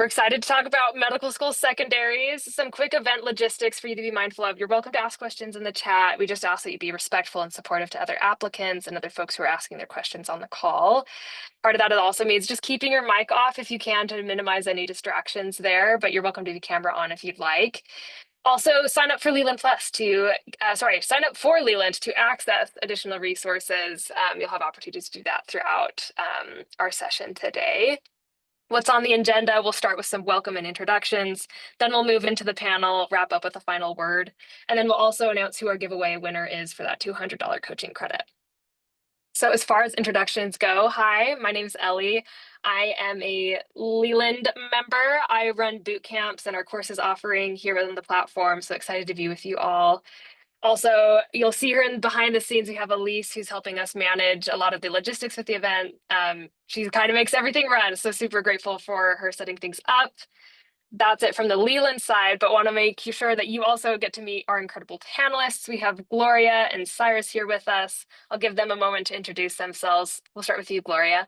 We're excited to talk about medical school secondaries, some quick event logistics for you to be mindful of. You're welcome to ask questions in the chat. We just ask that you be respectful and supportive to other applicants and other folks who are asking their questions on the call. Part of that, it also means just keeping your mic off if you can to minimize any distractions there, but you're welcome to have your camera on if you'd like. Also, sign up for Leland Plus sign up for Leland to access additional resources. You'll have opportunities to do that throughout our session today. What's on the agenda? We'll start with some welcome and introductions. Then we'll move into the panel, wrap up with a final word. And then we'll also announce who our giveaway winner is for that $200 coaching credit. So as far as introductions go, hi, my name is Ellie. I am a Leland member. I run boot camps and our courses offering here within the platform. So excited to be with you all. Also, you'll see her in behind the scenes. We have Elise, who's helping us manage a lot of the logistics with the event. She kind of makes everything run, so super grateful for her setting things up. That's it from the Leland side, but want to make sure that you also get to meet our incredible panelists. We have Gloria and Cyrus here with us. I'll give them a moment to introduce themselves. We'll start with you, Gloria.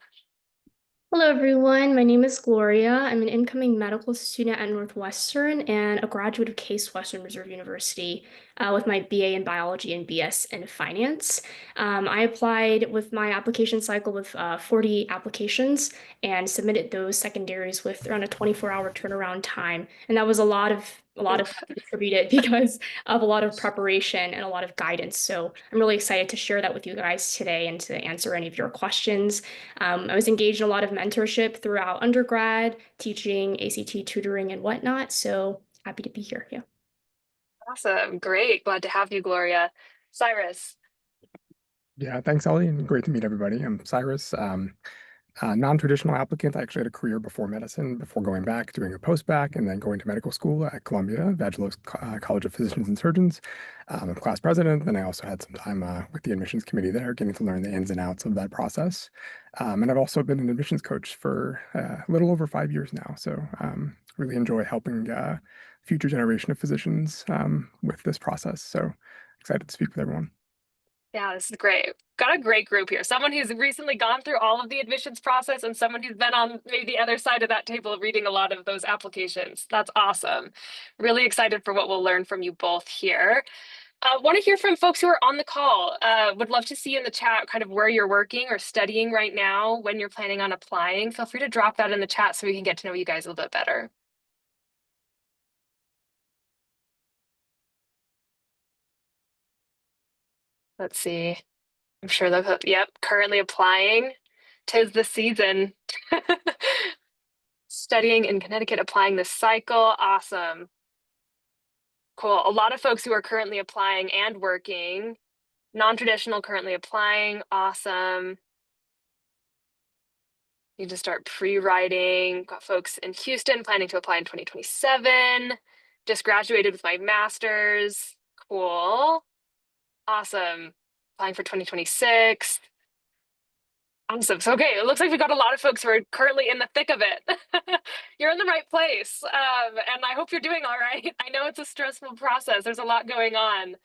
Hello, everyone. My name is Gloria. I'm an incoming medical student at Northwestern and a graduate of Case Western Reserve University with my BA in biology and BS in finance. I applied with my application cycle with 40 applications and submitted those secondaries with around a 24-hour turnaround time. And that was a lot of contributed because of a lot of preparation and a lot of guidance. So I'm really excited to share that with you guys today and to answer any of your questions. I was engaged in a lot of mentorship throughout undergrad, teaching, ACT tutoring, and whatnot. So happy to be here. Yeah. Awesome. Great. Glad to have you, Gloria. Cyrus. Yeah, thanks, Ellie, and great to meet everybody. I'm Cyrus, non-traditional applicant. I actually had a career before medicine, before going back, doing a post-bac, and then going to medical school at Columbia, Vagelos College of Physicians and Surgeons. I'm class president, and I also had some time with the admissions committee there, getting to learn the ins and outs of that process. And I've also been an admissions coach for a little over 5 years now, so really enjoy helping future generation of physicians with this process. So excited to speak with everyone. Yeah, this is great. Got a great group here. Someone who's recently gone through all of the admissions process and someone who's been on maybe the other side of that table reading a lot of those applications. That's awesome. Really excited for what we'll learn from you both here. Want to hear from folks who are on the call. Would love to see in the chat kind of where you're working or studying right now, when you're planning on applying. Feel free to drop that in the chat so we can get to know you guys a little bit better. Let's see. I'm sure they'll yep, currently applying. 'Tis the season. Studying in Connecticut, applying this cycle. Awesome. Cool. A lot of folks who are currently applying and working. Non-traditional currently applying. Awesome. Need to start pre-writing. Got folks in Houston planning to apply in 2027. Just graduated with my master's. Cool. Awesome. Applying for 2026. Awesome. So, okay, it looks like we've got a lot of folks who are currently in the thick of it. You're in the right place. And I hope you're doing all right. I know it's a stressful process. There's a lot going on.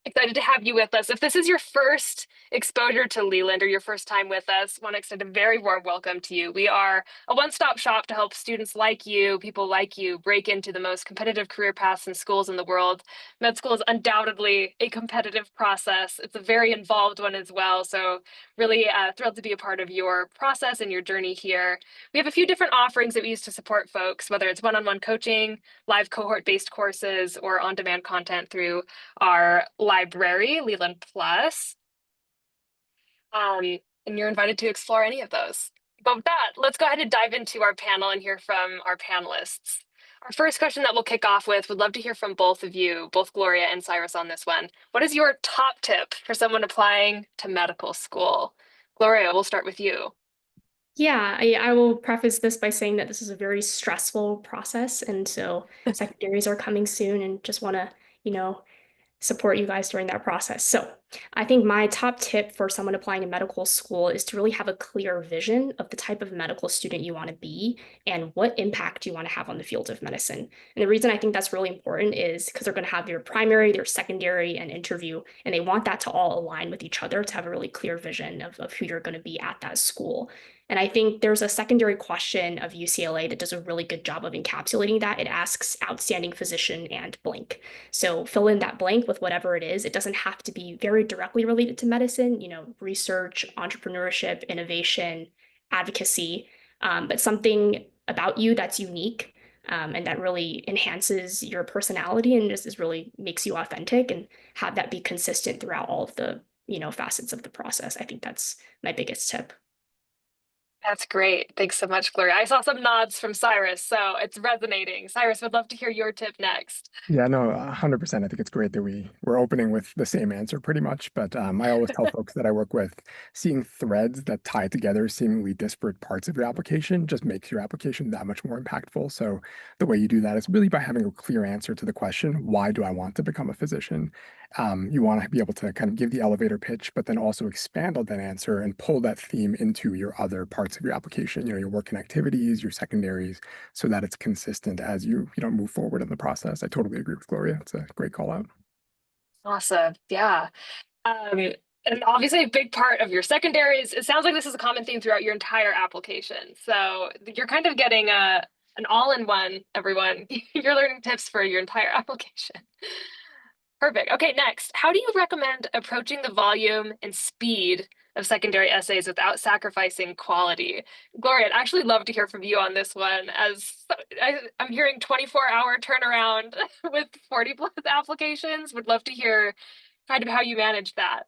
Excited to have you with us. If this is your first exposure to Leland or your first time with us, want to extend a very warm welcome to you. We are a one-stop shop to help students like you, people like you, break into the most competitive career paths and schools in the world. Med school is undoubtedly a competitive process. It's a very involved one as well. So really thrilled to be a part of your process and your journey here. We have a few different offerings that we use to support folks, whether it's one-on-one coaching, live cohort-based courses, or on-demand content through our library, Leland Plus. And you're invited to explore any of those. But with that, let's go ahead and dive into our panel and hear from our panelists. Our first question that we'll kick off with, would love to hear from both of you, both Gloria and Cyrus on this one. What is your top tip for someone applying to medical school? Gloria, we'll start with you. Yeah, I will preface this by saying that this is a very stressful process. And so secondaries are coming soon and just want to, support you guys during that process. So I think my top tip for someone applying to medical school is to really have a clear vision of the type of medical student you want to be and what impact you want to have on the field of medicine. And the reason I think that's really important is because they're going to have their primary, their secondary, and interview, and they want that to all align with each other to have a really clear vision of who you're going to be at that school. And I think there's a secondary question of UCLA that does a really good job of encapsulating that. It asks outstanding physician and blank. So fill in that blank with whatever it is. It doesn't have to be very directly related to medicine, research, entrepreneurship, innovation, advocacy, but something about you that's unique, and that really enhances your personality and just is really makes you authentic, and have that be consistent throughout all of the, facets of the process. I think that's my biggest tip. That's great. Thanks so much, Gloria. I saw some nods from Cyrus, so it's resonating. Cyrus, would love to hear your tip next. Yeah, no, 100%. I think it's great that we're opening with the same answer pretty much. But I always tell folks that I work with, seeing threads that tie together seemingly disparate parts of your application just makes your application that much more impactful. So the way you do that is really by having a clear answer to the question, why do I want to become a physician? You want to be able to kind of give the elevator pitch, but then also expand on that answer and pull that theme into your other parts of your application, your working activities, your secondaries, so that it's consistent as you move forward in the process. I totally agree with Gloria. It's a great call out. Awesome. Yeah. Um, and obviously a big part of your secondaries, it sounds like this is a common theme throughout your entire application. So you're kind of getting an all-in-one, everyone. You're learning tips for your entire application. Perfect. Okay, next. How do you recommend approaching the volume and speed of secondary essays without sacrificing quality? Gloria, I'd actually love to hear from you on this one, as I'm hearing 24-hour turnaround with 40 plus applications. Would love to hear kind of how you manage that.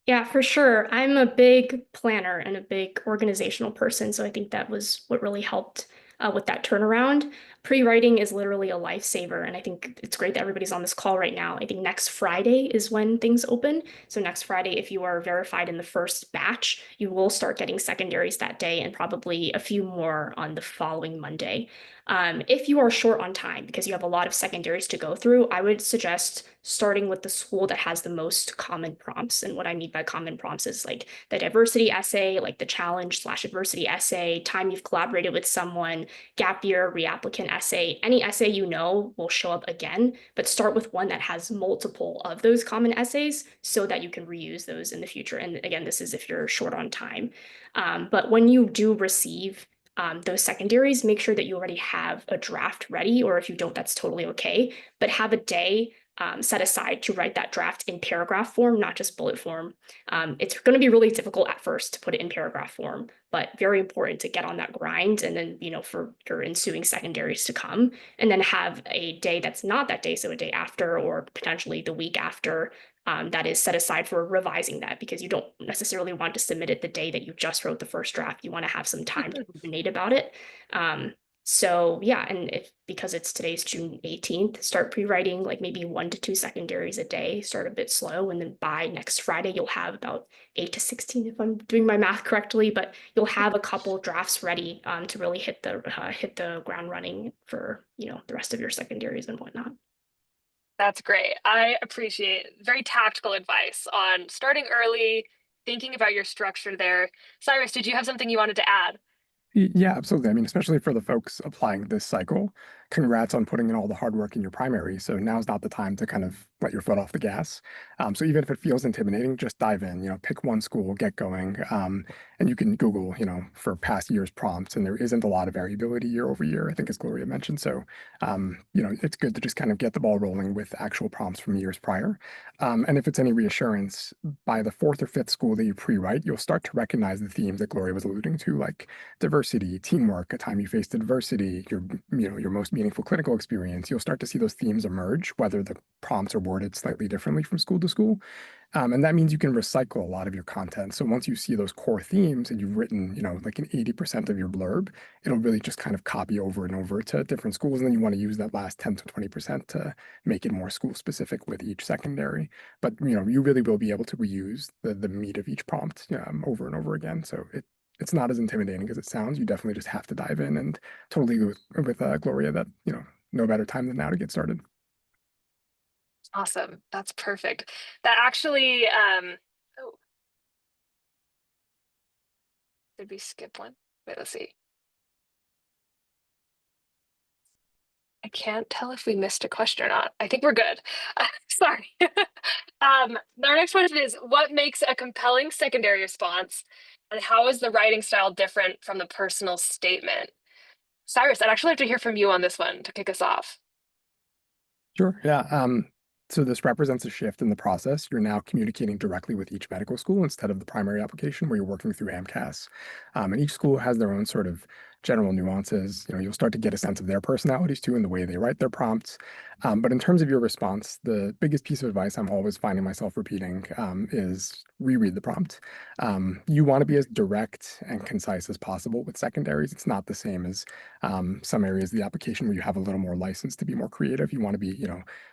Yeah, for sure. I'm a big planner and a big organizational person, so I think that was what really helped with that turnaround. Pre-writing is literally a lifesaver, and I think it's great that everybody's on this call right now. I think next Friday is when things open. So next Friday, if you are verified in the first batch, you will start getting secondaries that day and probably a few more on the following Monday. If you are short on time because you have a lot of secondaries to go through, I would suggest starting with the school that has the most common prompts. And what I mean by common prompts is like the diversity essay, like the challenge/adversity essay, time you've collaborated with someone, gap year, reapplicant essay. Any essay you know will show up again, but start with one that has multiple of those common essays so that you can reuse those in the future. And again, this is if you're short on time. But when you do receive those secondaries, make sure that you already have a draft ready, or if you don't, that's totally okay. But have a day set aside to write that draft in paragraph form, not just bullet form. It's going to be really difficult at first to put it in paragraph form, but very important to get on that grind, and then, for your ensuing secondaries to come, and then have a day that's not that day, so a day after or potentially the week after, that is set aside for revising that, because you don't necessarily want to submit it the day that you just wrote the first draft. You want to have some time to ruminate about it. So yeah, and if because it's today's June 18th, start pre-writing like maybe 1 to 2 secondaries a day, start a bit slow, and then by next Friday, you'll have about 8 to 16, if I'm doing my math correctly, but you'll have a couple drafts ready to really hit the ground running for, the rest of your secondaries and whatnot. That's great. I appreciate very tactical advice on starting early, thinking about your structure there. Cyrus, did you have something you wanted to add? Yeah, absolutely. I mean, especially for the folks applying this cycle, congrats on putting in all the hard work in your primary. So now's not the time to kind of let your foot off the gas. So even if it feels intimidating, just dive in, pick one school, get going. And you can Google, for past years prompts, and there isn't a lot of variability year over year, I think, as Gloria mentioned. So, it's good to just kind of get the ball rolling with actual prompts from years prior. And if it's any reassurance, by the fourth or fifth school that you pre-write, you'll start to recognize the themes that Gloria was alluding to, like diversity, teamwork, a time you faced adversity, your most meaningful clinical experience. You'll start to see those themes emerge, whether the prompts are worded slightly differently from school to school. And that means you can recycle a lot of your content. So once you see those core themes and you've written, like an 80% of your blurb, it'll really just kind of copy over and over to different schools. And then you want to use that last 10 to 20% to make it more school specific with each secondary. But, you really will be able to reuse the meat of each prompt over and over again. So it's not as intimidating as it sounds. You definitely just have to dive in, and totally with Gloria that, no better time than now to get started. Awesome. That's perfect. That actually, oh, did we skip one? Wait, let's see. I can't tell if we missed a question or not. I think we're good. Sorry. Our next question is, what makes a compelling secondary response? And how is the writing style different from the personal statement? Cyrus, I'd actually like to hear from you on this one to kick us off. Sure. Yeah. So this represents a shift in the process. You're now communicating directly with each medical school instead of the primary application where you're working through AMCAS. And each school has their own sort of general nuances. You'll start to get a sense of their personalities too in the way they write their prompts. But in terms of your response, the biggest piece of advice I'm always finding myself repeating is reread the prompt. You want to be as direct and concise as possible with secondaries. It's not the same as some areas of the application where you have a little more license to be more creative. You want to be,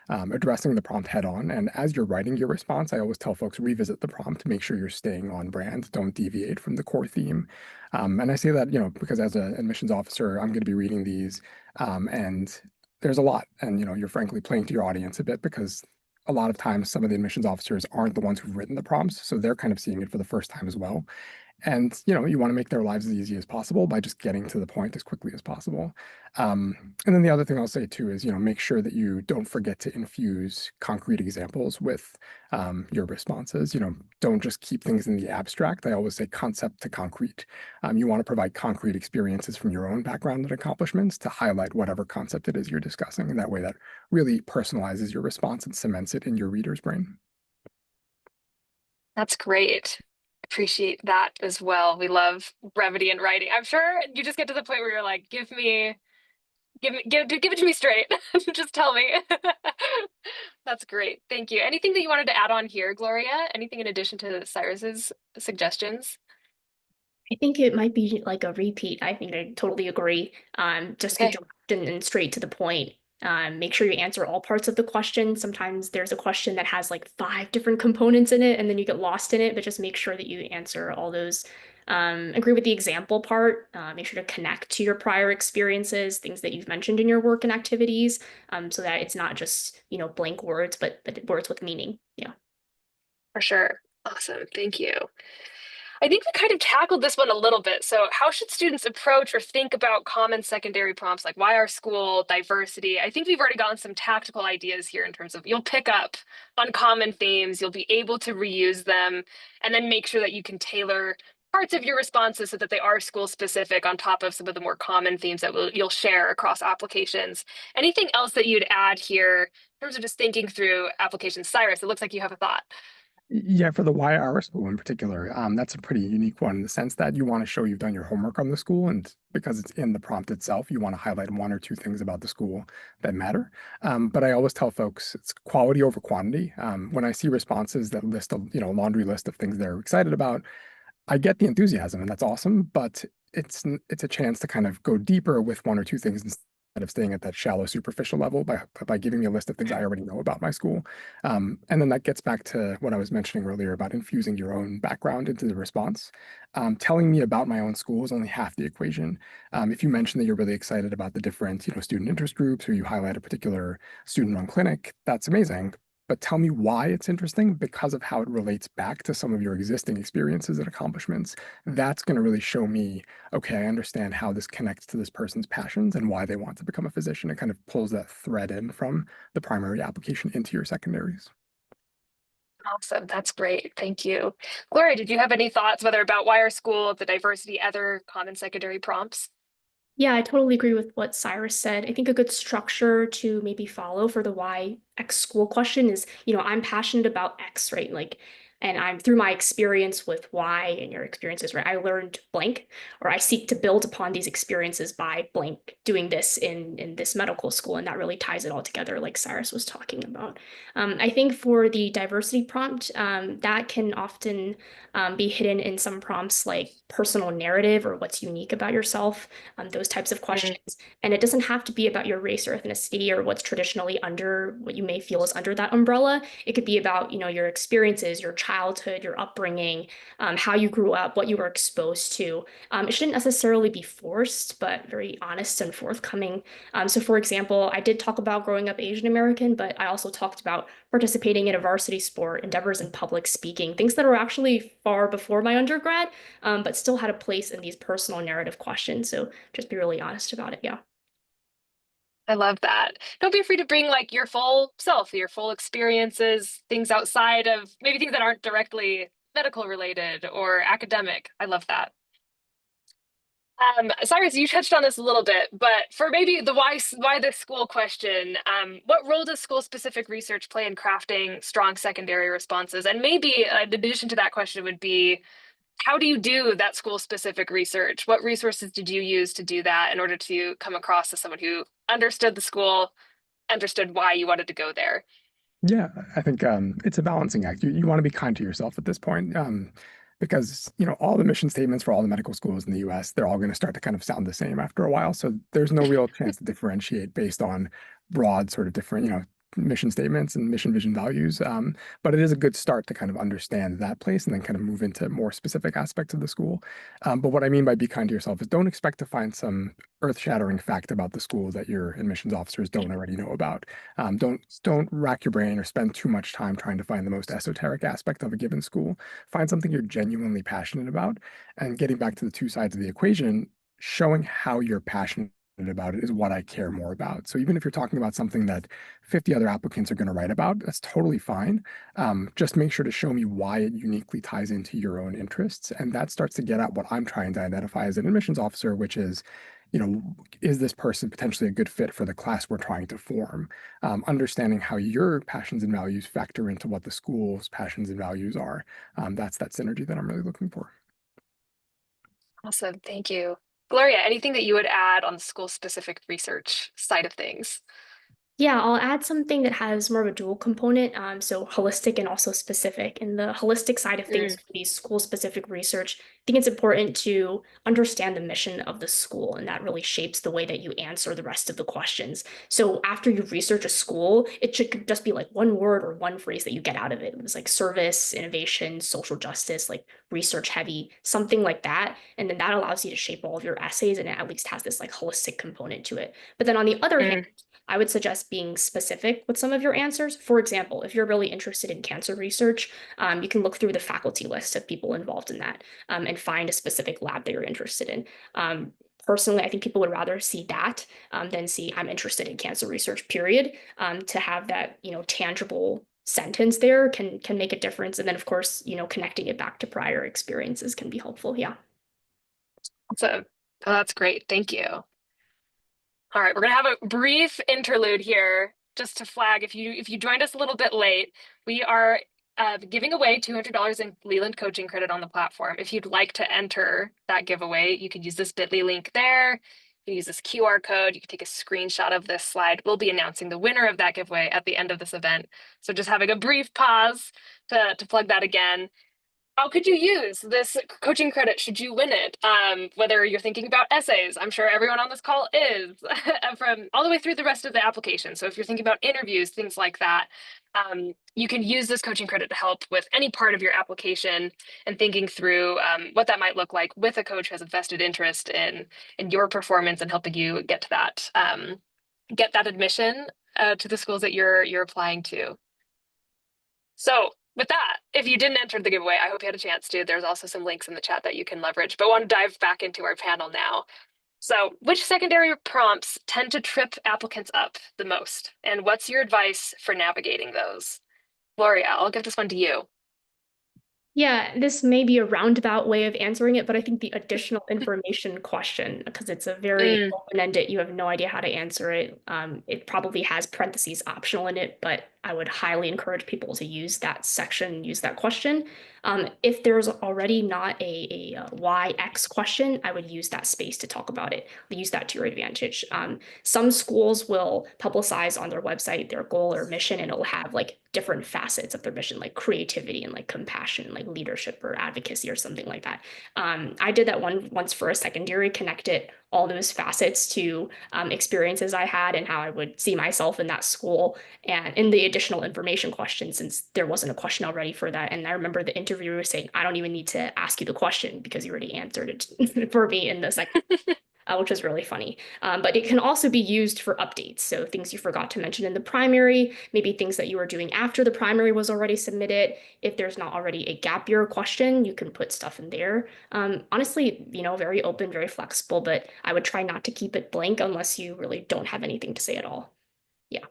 addressing the prompt head on. And as you're writing your response, I always tell folks revisit the prompt, make sure you're staying on brand, don't deviate from the core theme. And I say that, because as an admissions officer, I'm going to be reading these, and there's a lot, and you're frankly playing to your audience a bit because a lot of times some of the admissions officers aren't the ones who've written the prompts, so they're kind of seeing it for the first time as well. And you want to make their lives as easy as possible by just getting to the point as quickly as possible. And then the other thing I'll say too is, make sure that you don't forget to infuse concrete examples with your responses. Don't just keep things in the abstract. I always say concept to concrete. You want to provide concrete experiences from your own background and accomplishments to highlight whatever concept it is you're discussing. And that way that really personalizes your response and cements it in your reader's brain. That's great. Appreciate that as well. We love brevity in writing. I'm sure you just get to the point where you're like, give it to me straight. Just tell me. That's great. Thank you. Anything that you wanted to add on here, Gloria? Anything in addition to Cyrus's suggestions? I think it might be like a repeat. I think I totally agree. Just be Okay, direct and straight to the point. Make sure you answer all parts of the question. Sometimes there's a question that has like five different components in it, and then you get lost in it, but just make sure that you answer all those. Agree with the example part. Make sure to connect to your prior experiences, things that you've mentioned in your work and activities, so that it's not just, blank words, but words with meaning. Yeah. for sure. Awesome. Thank you. I think we kind of tackled this one a little bit. So, how should students approach or think about common secondary prompts like why our school, diversity? I think we've already gotten some tactical ideas here in terms of you'll pick up on common themes, you'll be able to reuse them, and then make sure that you can tailor parts of your responses so that they are school specific on top of some of the more common themes that you'll share across applications. Anything else that you'd add here in terms of just thinking through applications? Cyrus, it looks like you have a thought. Yeah, for the why our school in particular, that's a pretty unique one in the sense that you want to show you've done your homework on the school, and because it's in the prompt itself, you want to highlight one or two things about the school that matter. But I always tell folks it's quality over quantity. When I see responses that list a laundry list of things they're excited about, I get the enthusiasm and that's awesome, but it's a chance to kind of go deeper with one or two things instead of staying at that shallow, superficial level by giving me a list of things I already know about my school. And then that gets back to what I was mentioning earlier about infusing your own background into the response. Telling me about my own school is only half the equation. If you mention that you're really excited about the different, student interest groups, or you highlight a particular student-run clinic, that's amazing, but tell me why it's interesting because of how it relates back to some of your existing experiences and accomplishments. That's going to really show me, okay, I understand how this connects to this person's passions and why they want to become a physician. It kind of pulls that thread in from the primary application into your secondaries. Awesome. That's great. Thank you. Gloria, did you have any thoughts, whether about why our school, the diversity, other common secondary prompts? Yeah, I totally agree with what Cyrus said. I think a good structure to maybe follow for the why X school question is, I'm passionate about X, right? Like, and I'm through my experience with Y and your experiences, right? I learned blank, or I seek to build upon these experiences by blank doing this in this medical school, and that really ties it all together, like Cyrus was talking about. I think for the diversity prompt, that can often be hidden in some prompts like personal narrative or what's unique about yourself, those types of Mm, questions. And it doesn't have to be about your race or ethnicity or what's traditionally under what you may feel is under that umbrella. It could be about, your experiences, your childhood, your upbringing, how you grew up, what you were exposed to. It shouldn't necessarily be forced, but very honest and forthcoming. So, for example, I did talk about growing up Asian American, but I also talked about participating in a varsity sport, endeavors in public speaking, things that were actually far before my undergrad, but still had a place in these personal narrative questions. So just be really honest about it. Yeah. I love that. Don't be afraid to bring like your full self, your full experiences, things outside of maybe things that aren't directly medical related or academic. I love that. Cyrus, you touched on this a little bit, but for maybe the why this school question, what role does school specific research play in crafting strong secondary responses? And maybe in addition to that question would be, how do you do that school specific research? What resources did you use to do that in order to come across as someone who understood the school, understood why you wanted to go there? Yeah, I think it's a balancing act. You want to be kind to yourself at this point, because all the mission statements for all the medical schools in the U.S. they're all going to start to kind of sound the same after a while. So there's no real chance to differentiate based on broad sort of different mission statements and mission vision values. But it is a good start to kind of understand that place and then kind of move into more specific aspects of the school. But what I mean by be kind to yourself is don't expect to find some earth-shattering fact about the school that your admissions officers don't already know about. Don't rack your brain or spend too much time trying to find the most esoteric aspect of a given school. Find something you're genuinely passionate about. And getting back to the two sides of the equation, showing how you're passionate about it is what I care more about. So even if you're talking about something that 50 other applicants are going to write about, that's totally fine. Just make sure to show me why it uniquely ties into your own interests. And that starts to get at what I'm trying to identify as an admissions officer, which is, is this person potentially a good fit for the class we're trying to form? Understanding how your passions and values factor into what the school's passions and values are. That's that synergy that I'm really looking for. Awesome, thank you. Gloria, anything that you would add on the school specific research side of things? Yeah, I'll add something that has more of a dual component, so holistic and also specific. In the holistic side of things, Mm, for these school-specific research, I think it's important to understand the mission of the school, and that really shapes the way that you answer the rest of the questions. So after you research a school, it should just be like one word or one phrase that you get out of it. It was like service, innovation, social justice, like research heavy, something like that. And then that allows you to shape all of your essays, and it at least has this like holistic component to it. But then on the other hand, mm, I would suggest being specific with some of your answers. For example, if you're really interested in cancer research, you can look through the faculty list of people involved in that and find a specific lab that you're interested in. Personally, I think people would rather see that than see I'm interested in cancer research, period. To have that, tangible sentence there can make a difference. And then, of course, connecting it back to prior experiences can be helpful. Yeah. so, oh, that's great. Thank you. All right, we're gonna have a brief interlude here just to flag if you joined us a little bit late, we are giving away $200 in Leland coaching credit on the platform. If you'd like to enter that giveaway, you could use this bit.ly link there. You can use this QR code. You can take a screenshot of this slide. We'll be announcing the winner of that giveaway at the end of this event. So just having a brief pause to plug that again. How could you use this coaching credit should you win it? Whether you're thinking about essays, I'm sure everyone on this call is, from all the way through the rest of the application. So if you're thinking about interviews, things like that, you can use this coaching credit to help with any part of your application and thinking through what that might look like with a coach who has a vested interest in your performance and helping you get that admission to the schools that you're applying to. So with that, if you didn't enter the giveaway, I hope you had a chance to. There's also some links in the chat that you can leverage, but I want to dive back into our panel now. So which secondary prompts tend to trip applicants up the most? And what's your advice for navigating those? Gloria, I'll give this one to you. Yeah, this may be a roundabout way of answering it, but I think the additional information question, because it's a very Mm, open-ended, you have no idea how to answer it. It probably has parentheses optional in it, but I would highly encourage people to use that section, use that question. If there's already not a why X question, I would use that space to talk about it. Use that to your advantage. Some schools will publicize on their website their goal or mission, and it'll have like different facets of their mission, like creativity and like compassion, like leadership or advocacy or something like that. I did that once for a secondary, connected all those facets to experiences I had and how I would see myself in that school and in the additional information question, since there wasn't a question already for that. And I remember the interviewer saying, I don't even need to ask you the question because you already answered it for me in the second. Which is really funny. But it can also be used for updates. So things you forgot to mention in the primary, maybe things that you were doing after the primary was already submitted. If there's not already a gap year question, you can put stuff in there. Honestly, very open, very flexible, but I would try not to keep it blank unless you really don't have anything to say at all. Yeah.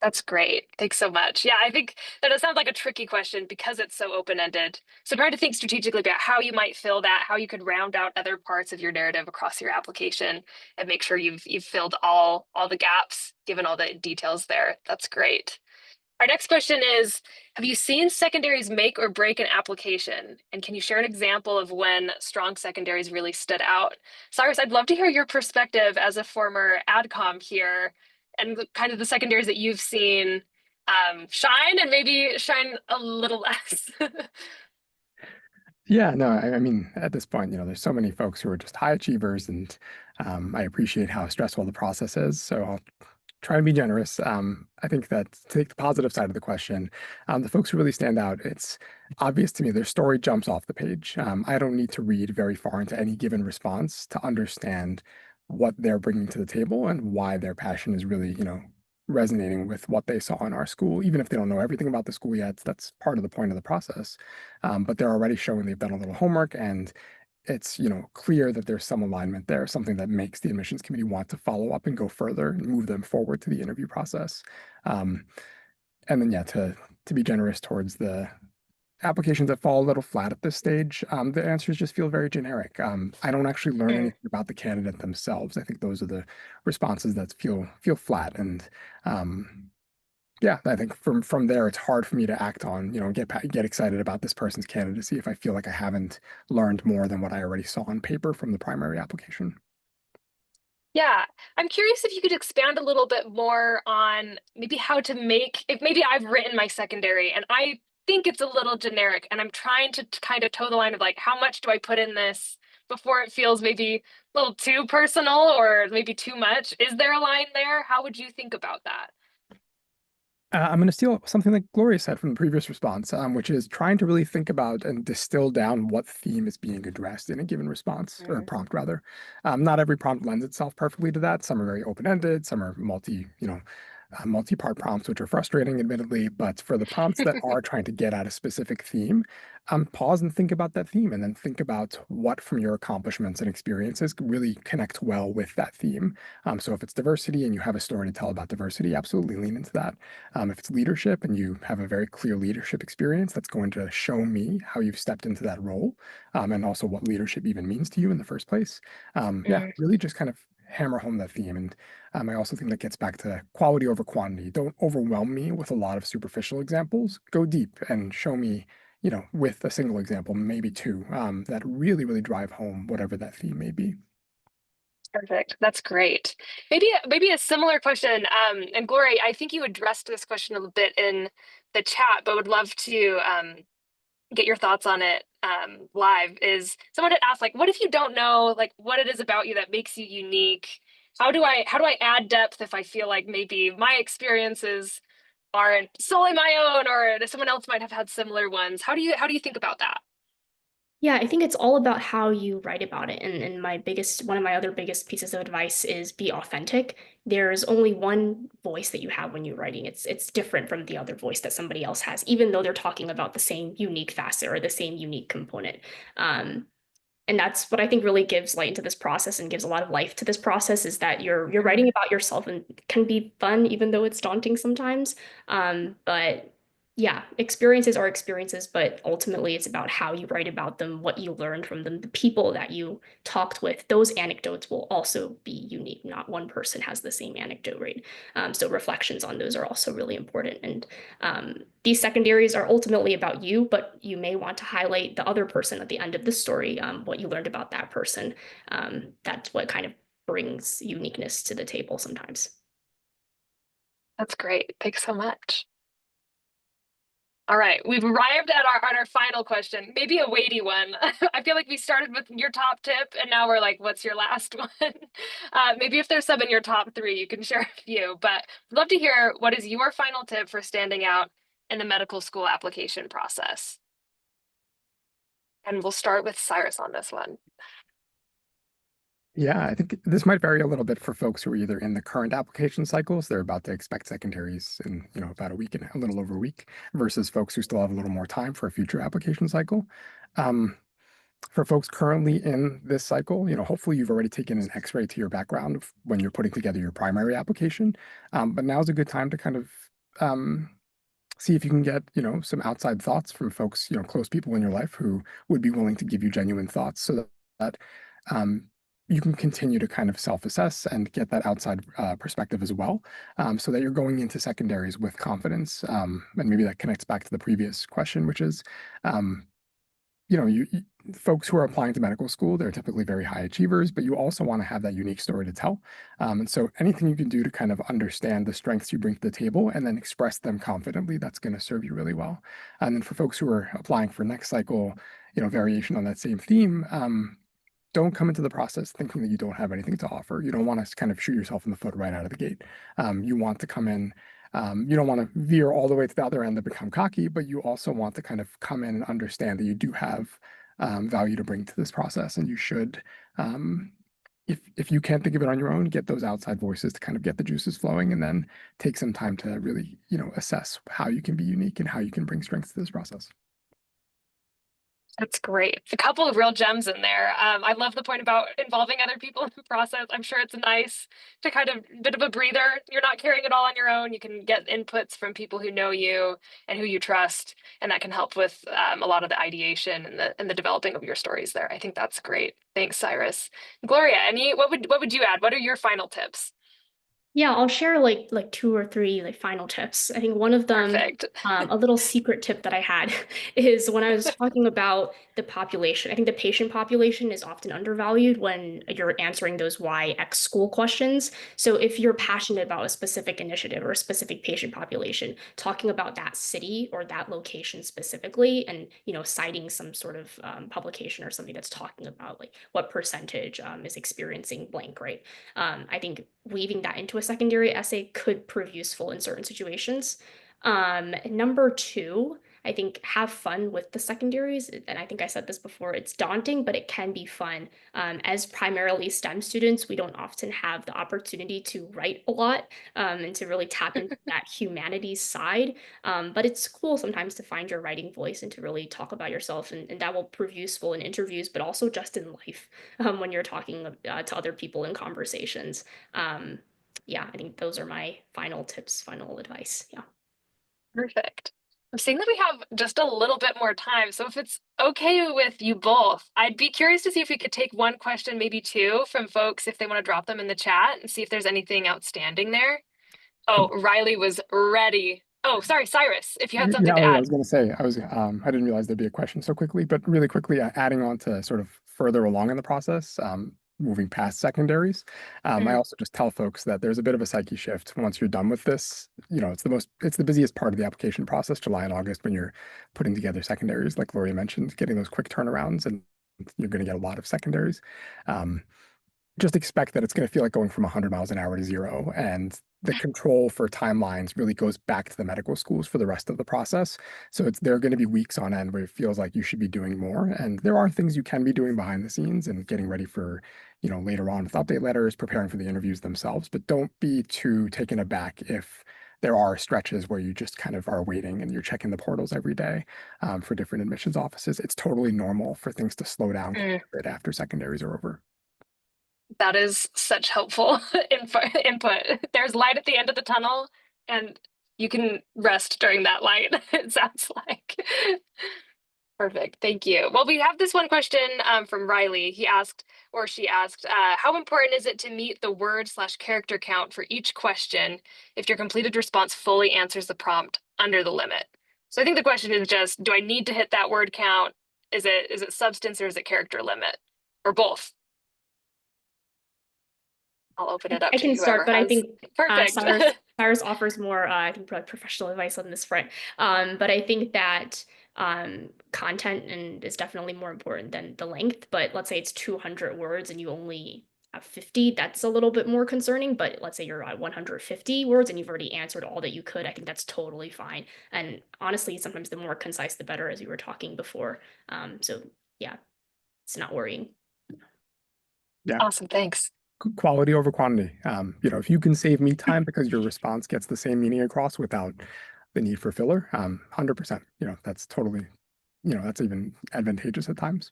That's great. Thanks so much. Yeah, I think that it sounds like a tricky question because it's so open-ended. So trying to think strategically about how you might fill that, how you could round out other parts of your narrative across your application and make sure you've filled all the gaps, given all the details there. That's great. Our next question is, have you seen secondaries make or break an application? And can you share an example of when strong secondaries really stood out? Cyrus, I'd love to hear your perspective as a former AdCom here and kind of the secondaries that you've seen shine and maybe shine a little less. Yeah, no, I mean, at this point, there's so many folks who are just high achievers, and I appreciate how stressful the process is. So I'll try to be generous. I think that to take the positive side of the question, the folks who really stand out, it's obvious to me their story jumps off the page. I don't need to read very far into any given response to understand what they're bringing to the table and why their passion is really, resonating with what they saw in our school. Even if they don't know everything about the school yet, that's part of the point of the process. But they're already showing they've done a little homework, and it's clear that there's some alignment there, something that makes the admissions committee want to follow up and go further and move them forward to the interview process. Um, and then yeah, to be generous towards the applications that fall a little flat at this stage, the answers just feel very generic. I don't actually learn Mm. anything about the candidate themselves. I think those are the responses that feel flat, and yeah, I think from there, it's hard for me to act on, get excited about this person's candidacy if I feel like I haven't learned more than what I already saw on paper from the primary application. Yeah, I'm curious if you could expand a little bit more on maybe how to make, if maybe I've written my secondary and I think it's a little generic and I'm trying to kind of toe the line of like, how much do I put in this before it feels maybe a little too personal or maybe too much? Is there a line there? How would you think about that? I'm going to steal something that Gloria said from the previous response, which is trying to really think about and distill down what theme is being addressed in a given response or Mm. prompt, rather. Not every prompt lends itself perfectly to that. Some are very open-ended, some are multi-part prompts, which are frustrating, admittedly. But for the prompts that are trying to get at a specific theme, pause and think about that theme, and then think about what from your accomplishments and experiences really connect well with that theme. So if it's diversity and you have a story to tell about diversity, absolutely lean into that. If it's leadership and you have a very clear leadership experience, that's going to show me how you've stepped into that role, and also what leadership even means to you in the first place. Yeah, Mm. really just kind of hammer home that theme. And I also think that gets back to quality over quantity. Don't overwhelm me with a lot of superficial examples. Go deep and show me, with a single example, maybe two, that really, really drive home whatever that theme may be. Perfect. That's great. Maybe a similar question. And Glory, I think you addressed this question a little bit in the chat, but would love to get your thoughts on it live. Is someone had asked like, what if you don't know like what it is about you that makes you unique? How do I add depth if I feel like maybe my experiences aren't solely my own or someone else might have had similar ones? How do you think about that? Yeah, I think it's all about how you write about it. And one of my other biggest pieces of advice is be authentic. There's only one voice that you have when you're writing. It's different from the other voice that somebody else has, even though they're talking about the same unique facet or the same unique component. Um, and that's what I think really gives light into this process and gives a lot of life to this process is that you're writing Mm. about yourself and it can be fun, even though it's daunting sometimes. But yeah, experiences are experiences, but ultimately it's about how you write about them, what you learned from them, the people that you talked with. Those anecdotes will also be unique. Not one person has the same anecdote, right? So reflections on those are also really important. And these secondaries are ultimately about you, but you may want to highlight the other person at the end of the story, what you learned about that person. That's what kind of brings uniqueness to the table sometimes. That's great. Thanks so much. All right, we've arrived at our final question, maybe a weighty one. I feel like we started with your top tip, and now we're like, what's your last one? Maybe if there's some in your top three, you can share a few. But I'd love to hear what is your final tip for standing out in the medical school application process. And we'll start with Cyrus on this one. Yeah, I think this might vary a little bit for folks who are either in the current application cycles, they're about to expect secondaries in, about a week and a little over a week, versus folks who still have a little more time for a future application cycle. Um, for folks currently in this cycle, hopefully you've already taken an X-ray to your background when you're putting together your primary application. But now's a good time to kind of see if you can get, some outside thoughts from folks, close people in your life who would be willing to give you genuine thoughts so that um, you can continue to kind of self-assess and get that outside perspective as well, so that you're going into secondaries with confidence. And maybe that connects back to the previous question, which is, um, folks who are applying to medical school, they're typically very high achievers, but you also want to have that unique story to tell. And so anything you can do to kind of understand the strengths you bring to the table and then express them confidently, that's going to serve you really well. And then for folks who are applying for next cycle, variation on that same theme, don't come into the process thinking that you don't have anything to offer. You don't want to kind of shoot yourself in the foot right out of the gate. You want to come in, you don't want to veer all the way to the other end and become cocky, but you also want to kind of come in and understand that you do have value to bring to this process. And you should, if you can't think of it on your own, get those outside voices to kind of get the juices flowing and then take some time to really, assess how you can be unique and how you can bring strength to this process. That's great. A couple of real gems in there. I love the point about involving other people in the process. I'm sure it's nice to kind of bit of a breather. You're not carrying it all on your own. You can get inputs from people who know you and who you trust, and that can help with a lot of the ideation and the developing of your stories there. I think that's great. Thanks, Cyrus. Gloria, what would you add? What are your final tips? Yeah, I'll share like two or three like final tips. I think one of them, Perfect. a little secret tip that I had is when I was talking about the population. I think the patient population is often undervalued when you're answering those why X school questions. So if you're passionate about a specific initiative or a specific patient population, talking about that city or that location specifically, and citing some sort of publication or something that's talking about like what percentage is experiencing blank, right? I think weaving that into a secondary essay could prove useful in certain situations. Number two, I think have fun with the secondaries. And I think I said this before, it's daunting, but it can be fun. As primarily STEM students, we don't often have the opportunity to write a lot and to really tap into that humanities side. But it's cool sometimes to find your writing voice and to really talk about yourself. And that will prove useful in interviews, but also just in life when you're talking to other people in conversations. Um, yeah, I think those are my final tips, final advice. Yeah. Perfect. I'm seeing that we have just a little bit more time. So if it's okay with you both, I'd be curious to see if we could take one question, maybe two, from folks if they want to drop them in the chat and see if there's anything outstanding there. Oh, Riley was ready. Oh, sorry, Cyrus, if you had something Yeah, to oh, yeah, I add. was going to say, I didn't realize there'd be a question so quickly, but really quickly, adding on to sort of further along in the process, moving past secondaries, I Mm, also just tell folks that there's a bit of a psyche shift once you're done with this. It's the busiest part of the application process, July and August, when you're putting together secondaries, like Gloria mentioned, getting those quick turnarounds, and you're going to get a lot of secondaries. Um, just expect that it's going to feel like going from 100 miles an hour to zero. And the control for timelines really goes back to the medical schools for the rest of the process. So there are going to be weeks on end where it feels like you should be doing more. And there are things you can be doing behind the scenes and getting ready for, later on with update letters, preparing for the interviews themselves. But don't be too taken aback if there are stretches where you just kind of are waiting and you're checking the portals every day for different admissions offices. It's totally normal for things to slow down mm. a bit after secondaries are over. That is such helpful input. There's light at the end of the tunnel, and you can rest during that light, it sounds like. Perfect. Thank you. Well, we have this one question from Riley. He asked, or she asked, how important is it to meet the word/character count for each question if your completed response fully answers the prompt under the limit? So I think the question is just, do I need to hit that word count? Is it substance or is it character limit? Or both? I'll open it up I to can whoever start, but I has. think Perfect. Cyrus offers more, I think, professional advice on this front. But I think that content and is definitely more important than the length. But let's say it's 200 words and you only have 50, that's a little bit more concerning. But let's say you're at 150 words and you've already answered all that you could. I think that's totally fine. And honestly, sometimes the more concise, the better, as you were talking before. So yeah, it's not worrying. Yeah. Awesome. Thanks. Quality over quantity. If you can save me time because your response gets the same meaning across without the need for filler, 100%, that's totally, that's even advantageous at times.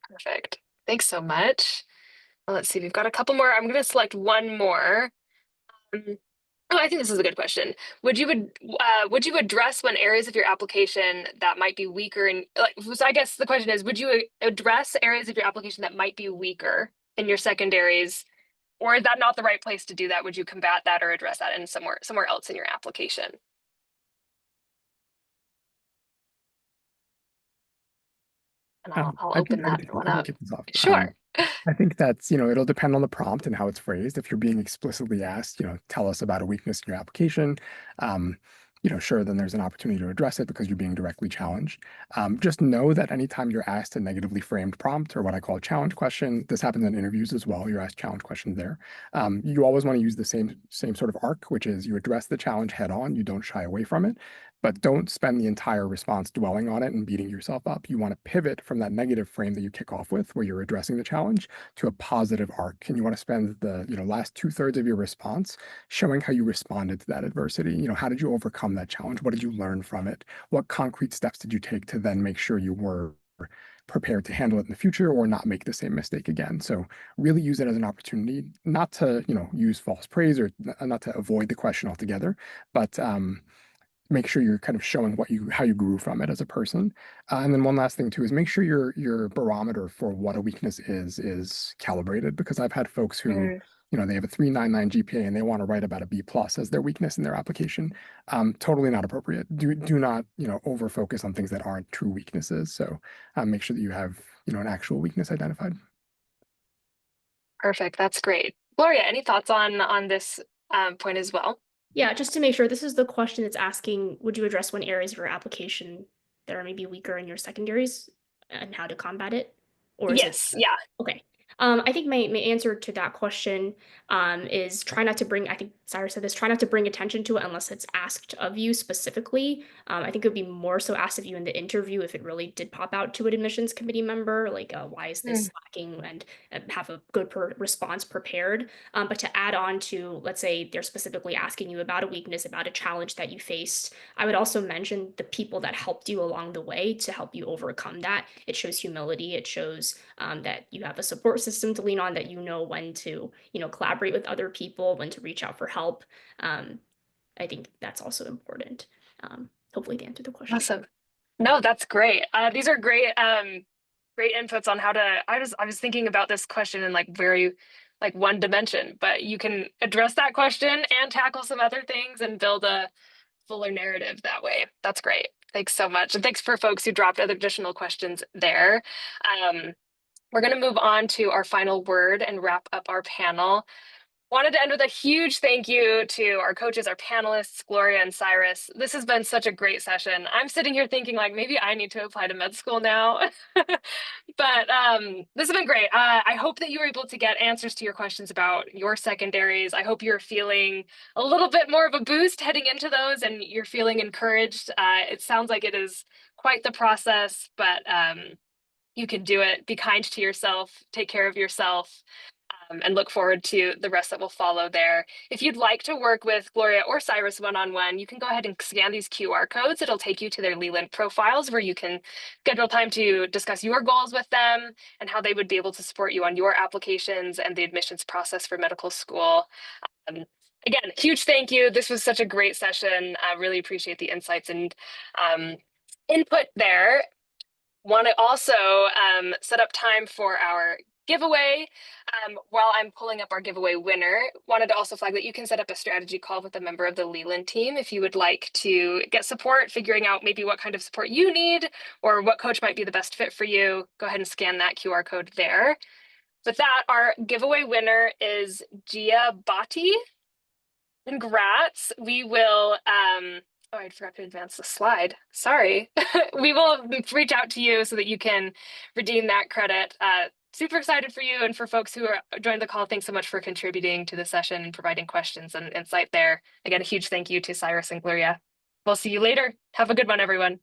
Perfect. Thanks so much. Well, let's see. We've got a couple more. I'm going to select one more. Um, Oh, I think this is a good question. Would you address when areas of your application that might be weaker and like so I guess the question is, would you address areas of your application that might be weaker in your secondaries, or is that not the right place to do that? Would you combat that or address that in somewhere else in your application? And I'll I can open I that can one I can up. kick this off. Sure. I think that's, it'll depend on the prompt and how it's phrased. If you're being explicitly asked, tell us about a weakness in your application, um, sure, then there's an opportunity to address it because you're being directly challenged. Just know that anytime you're asked a negatively framed prompt or what I call a challenge question, this happens in interviews as well. You're asked challenge questions there. You always want to use the same sort of arc, which is you address the challenge head on, you don't shy away from it, but don't spend the entire response dwelling on it and beating yourself up. You want to pivot from that negative frame that you kick off with, where you're addressing the challenge, to a positive arc. And you want to spend the last 2/3 of your response showing how you responded to that adversity. How did you overcome that challenge? What did you learn from it? What concrete steps did you take to then make sure you were prepared to handle it in the future or not make the same mistake again? So really use it as an opportunity, not to, use false praise or not to avoid the question altogether, but make sure you're kind of showing how you grew from it as a person. And then one last thing too is make sure your barometer for what a weakness is calibrated, because I've had folks who, Mm. they have a 3.99 GPA and they want to write about a B plus as their weakness in their application. Totally not appropriate. Do not, over focus on things that aren't true weaknesses. So make sure that you have, an actual weakness identified. Perfect. That's great. Gloria, any thoughts on this point as well? Yeah, just to make sure, this is the question that's asking, would you address when areas of your application that are maybe weaker in your secondaries and how to combat it? Or is it Yes. Yeah. okay? I think my answer to that question is try not to bring, I think Cyrus said this, try not to bring attention to it unless it's asked of you specifically. I think it would be more so asked of you in the interview if it really did pop out to an admissions committee member, like why is this Mm. lacking, and have a good response prepared. But to add on to, let's say they're specifically asking you about a weakness, about a challenge that you faced, I would also mention the people that helped you along the way to help you overcome that. It shows humility. It shows that you have a support system to lean on, that you know when to, collaborate with other people, when to reach out for help. Um, I think that's also important. Hopefully to answer the question. Awesome. No, that's great. These are great inputs on how to. I was thinking about this question in like very like one dimension, but you can address that question and tackle some other things and build a fuller narrative that way. That's great. Thanks so much. And thanks for folks who dropped other additional questions there. Um, we're going to move on to our final word and wrap up our panel. Wanted to end with a huge thank you to our coaches, our panelists, Gloria and Cyrus. This has been such a great session. I'm sitting here thinking like maybe I need to apply to med school now. But this has been great. I hope that you were able to get answers to your questions about your secondaries. I hope you're feeling a little bit more of a boost heading into those and you're feeling encouraged. It sounds like it is quite the process, but you can do it. Be kind to yourself, take care of yourself, and look forward to the rest that will follow there. If you'd like to work with Gloria or Cyrus one-on-one, you can go ahead and scan these QR codes. It'll take you to their Leland profiles where you can schedule time to discuss your goals with them and how they would be able to support you on your applications and the admissions process for medical school. Um, Again, huge thank you. This was such a great session. I really appreciate the insights and input there. Want to also set up time for our giveaway. While I'm pulling up our giveaway winner, wanted to also flag that you can set up a strategy call with a member of the Leland team if you would like to get support, figuring out maybe what kind of support you need or what coach might be the best fit for you. Go ahead and scan that QR code there. With that, our giveaway winner is Gia Bhatti. Congrats. We will, oh, I forgot to advance the slide. Sorry. We will reach out to you so that you can redeem that credit. Super excited for you and for folks who are joined the call. Thanks so much for contributing to the session and providing questions and insight there. Again, a huge thank you to Cyrus and Gloria. We'll see you later. Have a good one, everyone.